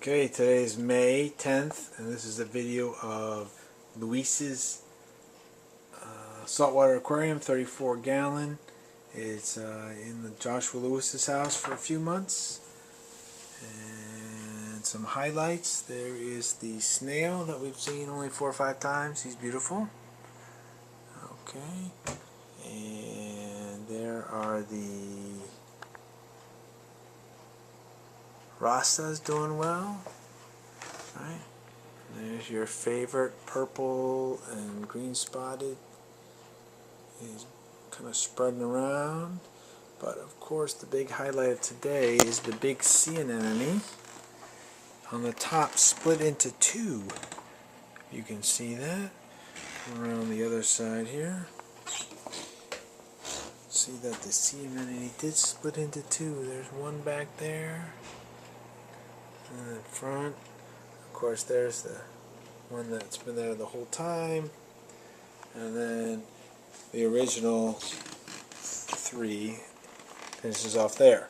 Okay, today is May 10th, and this is a video of Luis's saltwater aquarium, 34 gallon. It's in the Joshua Lewis's house for a few months. And some highlights. There is the snail that we've seen only 4 or 5 times. He's beautiful. Okay. And there are the Rasta's doing well. Right. There's your favorite purple and green spotted. He's kind of spreading around. But of course the big highlight of today is the big sea anemone. On the top split into 2. You can see that. Around the other side here. See that the sea anemone did split into 2. There's one back there. And in front, of course, there's the one that's been there the whole time, and then the original 3 finishes off there.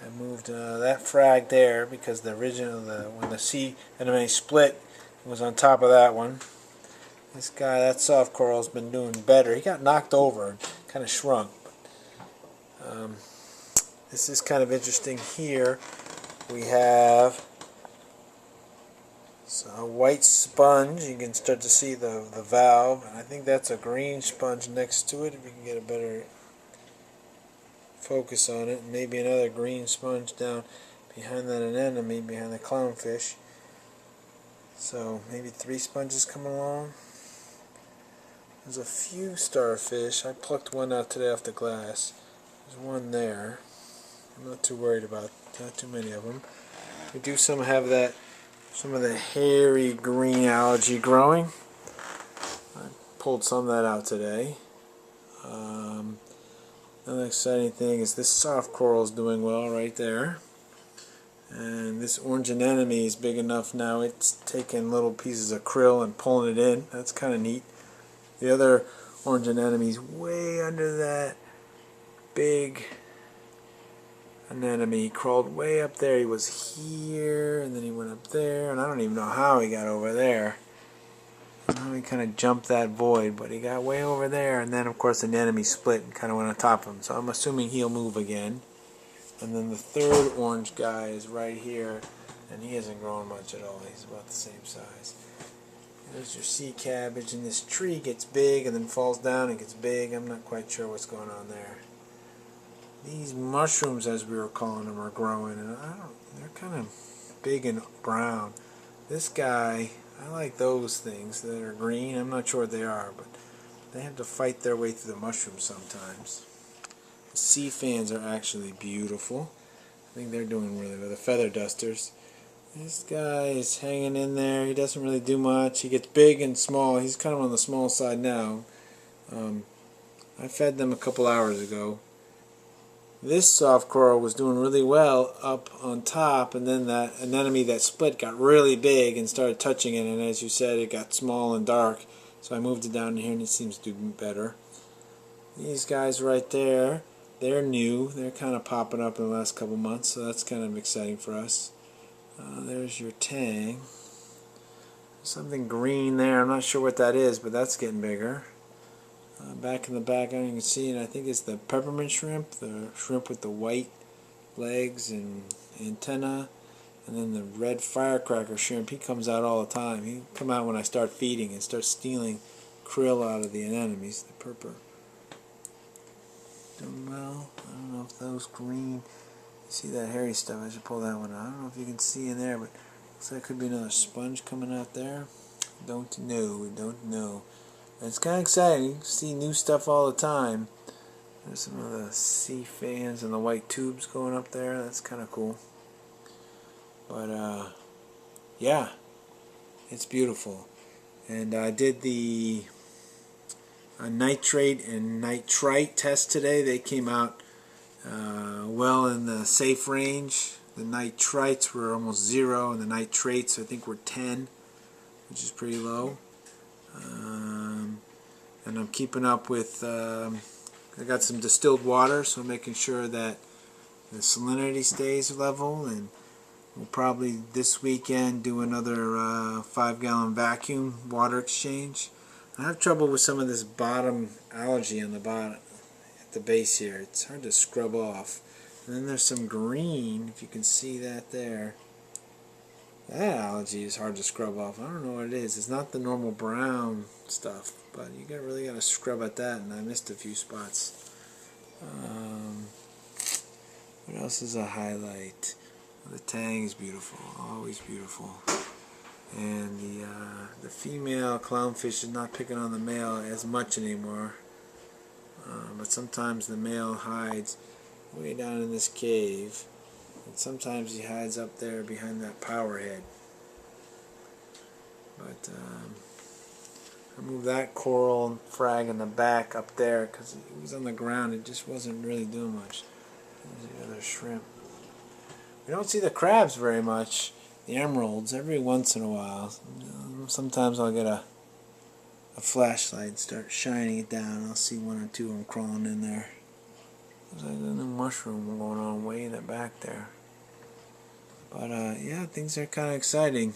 I moved that frag there because the original, when the sea anemone split, it was on top of that one. This guy, that soft coral's been doing better. He got knocked over and kind of shrunk. But, this is kind of interesting here. We have a white sponge. You can start to see the valve, and I think that's a green sponge next to it if you can get a better focus on it. And maybe another green sponge down behind that anemone, behind the clownfish. So maybe 3 sponges coming along. There's a few starfish. I plucked one out today off the glass. There's one there. I'm not too worried about not too many of them. We do some of the hairy green algae growing. I pulled some of that out today. Another exciting thing is this soft coral is doing well right there. And this orange anemone is big enough now. It's taking little pieces of krill and pulling it in. That's kind of neat. The other orange anemone is way under that big anemone. He crawled way up there. He was here, and then he went up there, and I don't even know how he got over there. I know he kind of jumped that void, but he got way over there, and then of course the anemone split and kind of went on top of him. So I'm assuming he'll move again. And then the third orange guy is right here, and he hasn't grown much at all. He's about the same size. There's your sea cabbage, and this tree gets big and then falls down and gets big. I'm not quite sure what's going on there. These mushrooms, as we were calling them, are growing, and they're kind of big and brown. This guy, I like those things that are green. I'm not sure what they are, but they have to fight their way through the mushrooms sometimes. The sea fans are actually beautiful. I think they're doing really well. The feather dusters. This guy is hanging in there. He doesn't really do much. He gets big and small. He's kind of on the small side now. I fed them a couple hours ago. This soft coral was doing really well up on top, and then that anemone that split got really big and started touching it, and as you said, it got small and dark. So I moved it down here, and it seems to do better. These guys right there, they're new. They're kind of popping up in the last couple months, so that's kind of exciting for us. There's your tang. Something green there. I'm not sure what that is, but that's getting bigger. Back in the background you can see, and I think it's the peppermint shrimp, the shrimp with the white legs and antenna, and then the red firecracker shrimp. He comes out all the time. He come out when I start feeding and start stealing krill out of the anemones, the purple. Doing well. I don't know if those green, you see that hairy stuff, I should pull that one out. I don't know if you can see in there, but looks like there could be another sponge coming out there. Don't know. It's kind of exciting. You can see new stuff all the time. There's some of the sea fans and the white tubes going up there. That's kind of cool. But, yeah. It's beautiful. And I did the nitrate and nitrite test today. They came out well in the safe range. The nitrites were almost 0, and the nitrates I think were 10, which is pretty low. And I'm keeping up with, I got some distilled water, so I'm making sure that the salinity stays level, and We'll probably this weekend do another 5-gallon vacuum water exchange. I have trouble with some of this bottom algae on the bottom, at the base here. It's hard to scrub off. And then there's some green, if you can see that there. That algae is hard to scrub off. I don't know what it is. It's not the normal brown stuff, but you really got to scrub at that, and I missed a few spots. What else is a highlight? The tang is beautiful, always beautiful. And the female clownfish is not picking on the male as much anymore. But sometimes the male hides way down in this cave. And sometimes he hides up there behind that power head. But I moved that coral frag in the back up there because it was on the ground. It just wasn't really doing much. There's the other shrimp. We don't see the crabs very much. The emeralds every once in a while. Sometimes I'll get a flashlight and start shining it down. I'll see one or two of them crawling in there. There's like a new mushroom going on way in the back there. But yeah, things are kind of exciting.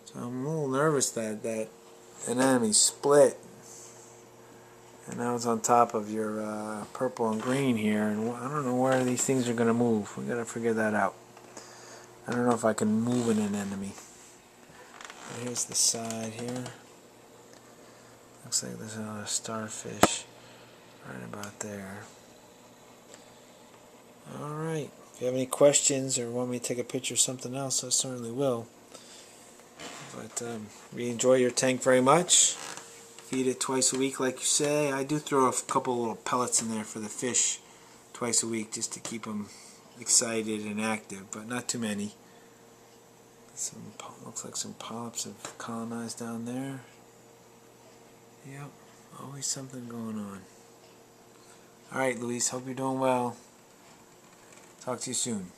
So I'm a little nervous that that anemone split, and now it's on top of your purple and green here, and I don't know where these things are going to move. We got to figure that out. I don't know if I can move an anemone. But here's the side here. Looks like there's another starfish right about there. Alright, if you have any questions or want me to take a picture of something else, I certainly will. But we enjoy your tank very much. Feed it twice a week like you say. I do throw a couple little pellets in there for the fish twice a week just to keep them excited and active, but not too many. Looks like some polyps have colonized down there. Yep, always something going on. Alright, Luis, hope you're doing well. Talk to you soon.